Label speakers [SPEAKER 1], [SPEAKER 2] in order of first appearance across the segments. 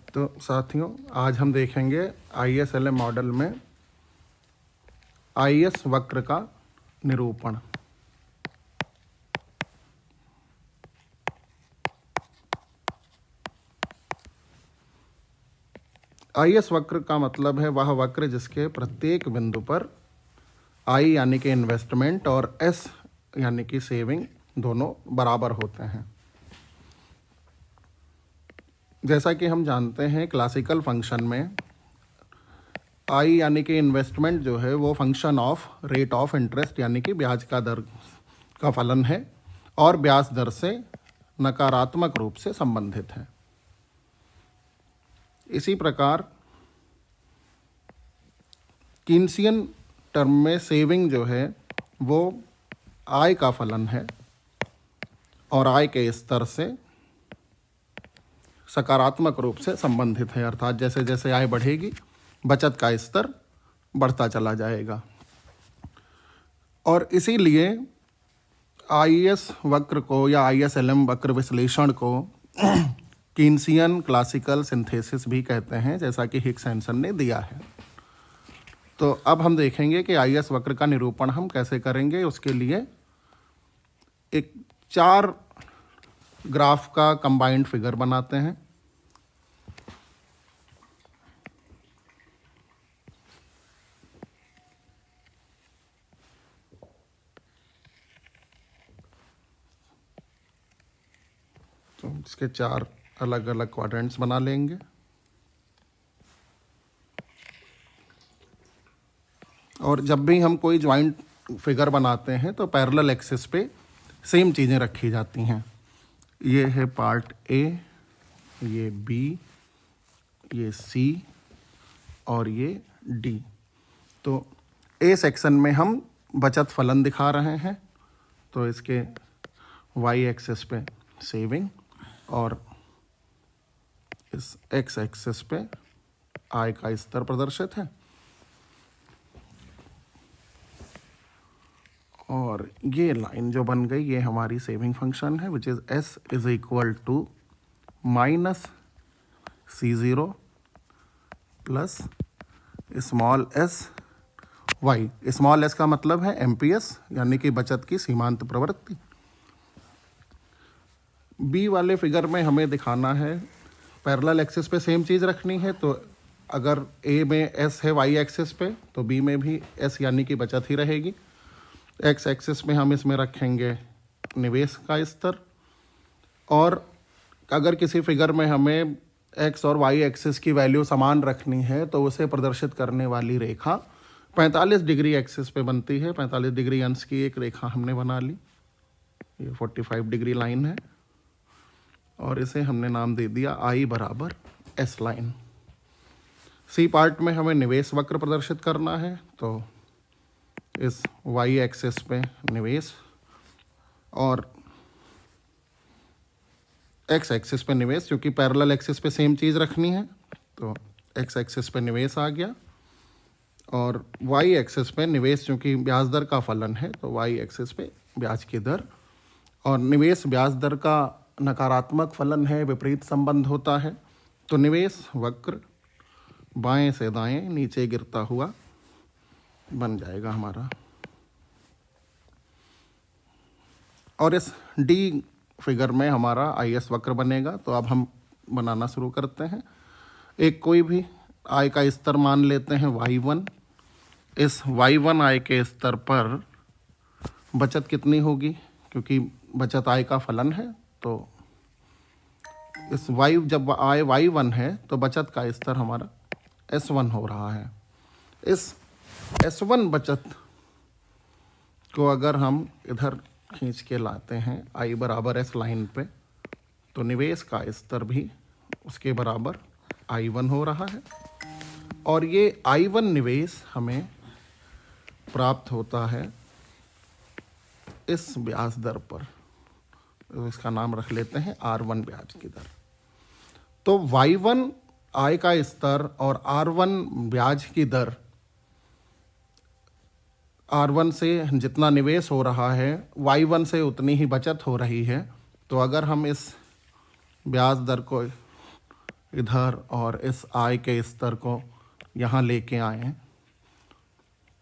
[SPEAKER 1] तो साथियों, आज हम देखेंगे ISLM मॉडल में IS वक्र का निरूपण। IS वक्र का मतलब है वह वक्र जिसके प्रत्येक बिंदु पर I यानी कि इन्वेस्टमेंट और S यानी कि सेविंग दोनों बराबर होते हैं। जैसा कि हम जानते हैं, क्लासिकल फंक्शन में I यानी कि इन्वेस्टमेंट जो है वो function of rate of interest यानी कि ब्याज का दर का फलन है और ब्याज दर से नकारात्मक रूप से संबंधित है। इसी प्रकार कीन्सियन टर्म में सेविंग जो है वो आय का फलन है और आय के स्तर से सकारात्मक रूप से संबंधित है, अर्थात जैसे जैसे आय बढ़ेगी बचत का स्तर बढ़ता चला जाएगा। और इसीलिए IS वक्र को या ISLM वक्र विश्लेषण को कीन्सियन क्लासिकल सिंथेसिस भी कहते हैं, जैसा कि हिक्स एंसन ने दिया है। तो अब हम देखेंगे कि IS वक्र का निरूपण हम कैसे करेंगे। उसके लिए एक 4 ग्राफ का कंबाइंड फिगर बनाते हैं। तो इसके 4 अलग अलग क्वाड्रेंट्स बना लेंगे। और जब भी हम कोई ज्वाइंट फिगर बनाते हैं तो पैरेलल एक्सिस पे सेम चीज़ें रखी जाती हैं। ये है पार्ट A, ये B, ये C और ये D। तो A सेक्शन में हम बचत फलन दिखा रहे हैं, तो इसके Y एक्सिस पे सेविंग और इस X एक्सिस पे आय का स्तर प्रदर्शित है। और ये लाइन जो बन गई ये हमारी सेविंग फंक्शन है, which is S is equal to minus C0 plus small s y। Small s का मतलब है MPS यानी कि बचत की सीमांत प्रवृत्ति। B वाले फिगर में हमें दिखाना है पैरेलल एक्सिस पे सेम चीज़ रखनी है, तो अगर A में S है Y एक्सिस पे तो B में भी S यानी कि बचत ही रहेगी। X एक्सिस में हम इसमें रखेंगे निवेश का स्तर, और अगर किसी फिगर में हमें X और Y एक्सिस की वैल्यू समान रखनी है तो उसे प्रदर्शित करने वाली रेखा 45 डिग्री एक्सिस पे बनती है। 45 डिग्री अंश की एक रेखा हमने बना ली, ये 45 डिग्री लाइन है और इसे हमने नाम दे दिया I बराबर S लाइन। C पार्ट में हमें निवेश वक्र प्रदर्शित करना है, तो इस Y एक्सिस पे निवेश और X एक्सिस पे निवेश, क्योंकि पैरेलल एक्सिस पे सेम चीज़ रखनी है तो X एक्सिस पे निवेश आ गया, और Y एक्सिस पे निवेश क्योंकि ब्याज दर का फलन है तो Y एक्सिस पे ब्याज की दर, और निवेश ब्याज दर का नकारात्मक फलन है, विपरीत संबंध होता है, तो निवेश वक्र बाएं से दाएं नीचे गिरता हुआ बन जाएगा हमारा। और इस D फिगर में हमारा IS वक्र बनेगा। तो अब हम बनाना शुरू करते हैं। एक कोई भी आय का स्तर मान लेते हैं Y1। इस Y1 आय के स्तर पर बचत कितनी होगी, क्योंकि बचत आय का फलन है, तो इस जब आय Y1 है तो बचत का स्तर हमारा S1 हो रहा है। इस S1 बचत को अगर हम इधर खींच के लाते हैं I बराबर S लाइन पे, तो निवेश का स्तर भी उसके बराबर I1 हो रहा है, और ये I1 निवेश हमें प्राप्त होता है इस ब्याज दर पर, तो इसका नाम रख लेते हैं R1 ब्याज की दर। तो Y1 आय का स्तर और R1 ब्याज की दर, R1 से जितना निवेश हो रहा है Y1 से उतनी ही बचत हो रही है। तो अगर हम इस ब्याज दर को इधर और इस आय के स्तर को यहाँ लेके आए,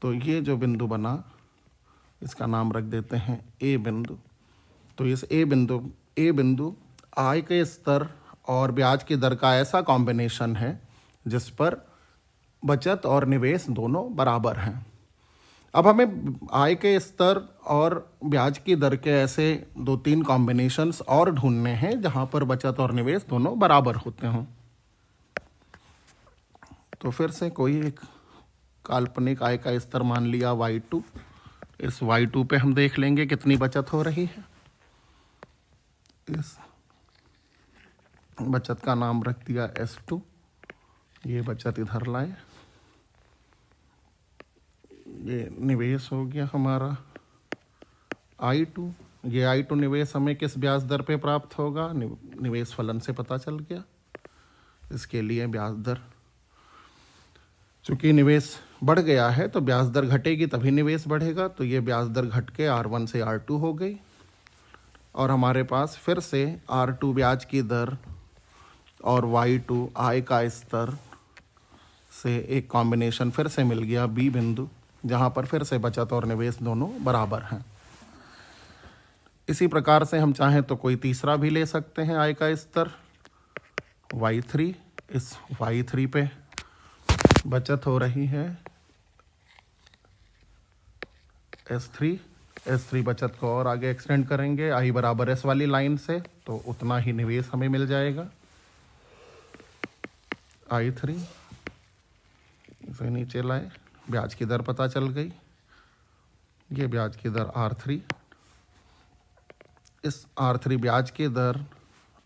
[SPEAKER 1] तो ये जो बिंदु बना इसका नाम रख देते हैं ए बिंदु। तो इस ए बिंदु आय के स्तर और ब्याज की दर का ऐसा कॉम्बिनेशन है जिस पर बचत और निवेश दोनों बराबर हैं। अब हमें आय के स्तर और ब्याज की दर के ऐसे 2-3 कॉम्बिनेशंस और ढूंढने हैं जहां पर बचत और निवेश दोनों बराबर होते हों। तो फिर से कोई एक काल्पनिक आय का स्तर मान लिया y2। इस y2 पे हम देख लेंगे कितनी बचत हो रही है। इस बचत का नाम रख दिया S2। ये बचत इधर लाए, ये निवेश हो गया हमारा I2। ये I2 निवेश हमें किस ब्याज दर पे प्राप्त होगा, निवेश फलन से पता चल गया। इसके लिए ब्याज दर, चूंकि निवेश बढ़ गया है तो ब्याज दर घटेगी तभी निवेश बढ़ेगा, तो ये ब्याज दर घट के R1 से R2 हो गई। और हमारे पास फिर से R2 ब्याज की दर और Y2 आय का स्तर से एक कॉम्बिनेशन फिर से मिल गया B बिंदु, जहाँ पर फिर से बचत और निवेश दोनों बराबर हैं। इसी प्रकार से हम चाहें तो कोई तीसरा भी ले सकते हैं आय का स्तर Y3। इस Y3 पे बचत हो रही है S3 बचत को और आगे एक्सटेंड करेंगे I बराबर S वाली लाइन से, तो उतना ही निवेश हमें मिल जाएगा I3। इसे नीचे लाए, ब्याज की दर पता चल गई, ये ब्याज की दर R3। इस R3 ब्याज की दर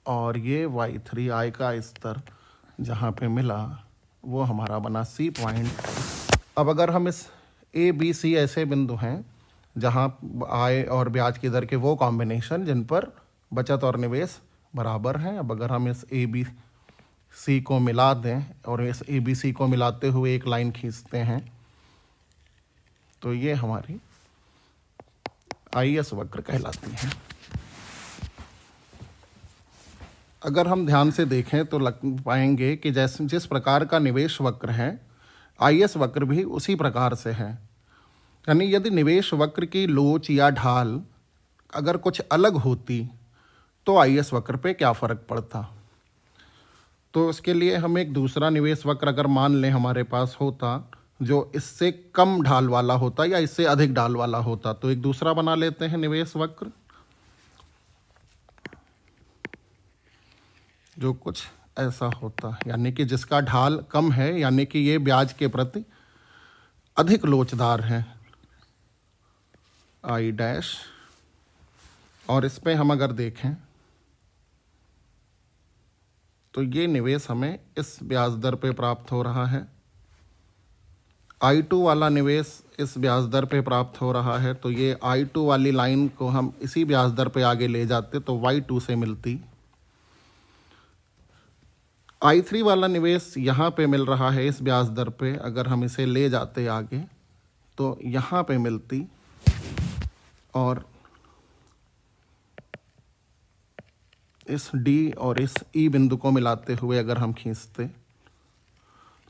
[SPEAKER 1] और ये Y3 आय का स्तर जहाँ पे मिला वो हमारा बना C पॉइंट। अब अगर हम इस A B C ऐसे बिंदु हैं जहाँ आय और ब्याज की दर के वो कॉम्बिनेशन जिन पर बचत और निवेश बराबर हैं, अब अगर हम इस A B C को मिला दें और इस A B C को मिलाते हुए एक लाइन खींचते हैं, तो ये हमारी IS वक्र कहलाती है। अगर हम ध्यान से देखें तो लग पाएंगे कि जैसे जिस प्रकार का निवेश वक्र है IS वक्र भी उसी प्रकार से है। यानी यदि निवेश वक्र की लोच या ढाल अगर कुछ अलग होती तो IS वक्र पे क्या फ़र्क पड़ता। तो उसके लिए हम एक दूसरा निवेश वक्र अगर मान लें हमारे पास होता जो इससे कम ढाल वाला होता या इससे अधिक ढाल वाला होता, तो एक दूसरा बना लेते हैं निवेश वक्र जो कुछ ऐसा होता, यानी कि जिसका ढाल कम है, यानी कि ये ब्याज के प्रति अधिक लोचदार है I डैश। और इस पे हम अगर देखें तो ये निवेश हमें इस ब्याज दर पे प्राप्त हो रहा है, I2 वाला निवेश इस ब्याज दर पे प्राप्त हो रहा है, तो ये I2 वाली लाइन को हम इसी ब्याज दर पे आगे ले जाते तो Y2 से मिलती। I3 वाला निवेश यहाँ पे मिल रहा है इस ब्याज दर पे, अगर हम इसे ले जाते आगे तो यहाँ पे मिलती, और इस D और इस E बिंदु को मिलाते हुए अगर हम खींचते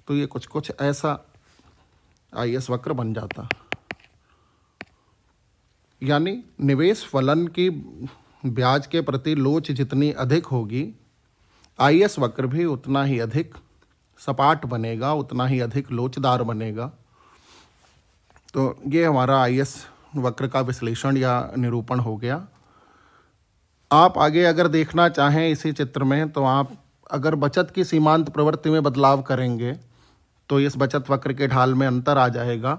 [SPEAKER 1] तो ये कुछ कुछ ऐसा IS वक्र बन जाता। यानी निवेश फलन की ब्याज के प्रति लोच जितनी अधिक होगी IS वक्र भी उतना ही अधिक सपाट बनेगा, उतना ही अधिक लोचदार बनेगा। तो ये हमारा IS वक्र का विश्लेषण या निरूपण हो गया। आप आगे अगर देखना चाहें इसी चित्र में तो आप अगर बचत की सीमांत प्रवृत्ति में बदलाव करेंगे तो इस बचत वक्र के ढाल में अंतर आ जाएगा,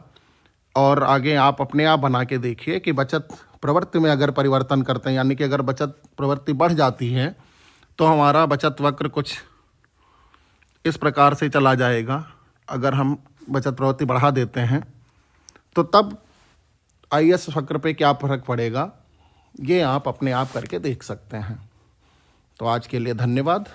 [SPEAKER 1] और आगे आप अपने आप बना के देखिए कि बचत प्रवृत्ति में अगर परिवर्तन करते हैं, यानी कि अगर बचत प्रवृत्ति बढ़ जाती है तो हमारा बचत वक्र कुछ इस प्रकार से चला जाएगा। अगर हम बचत प्रवृत्ति बढ़ा देते हैं तो तब IS वक्र पे क्या फर्क पड़ेगा, ये आप अपने आप करके देख सकते हैं। तो आज के लिए धन्यवाद।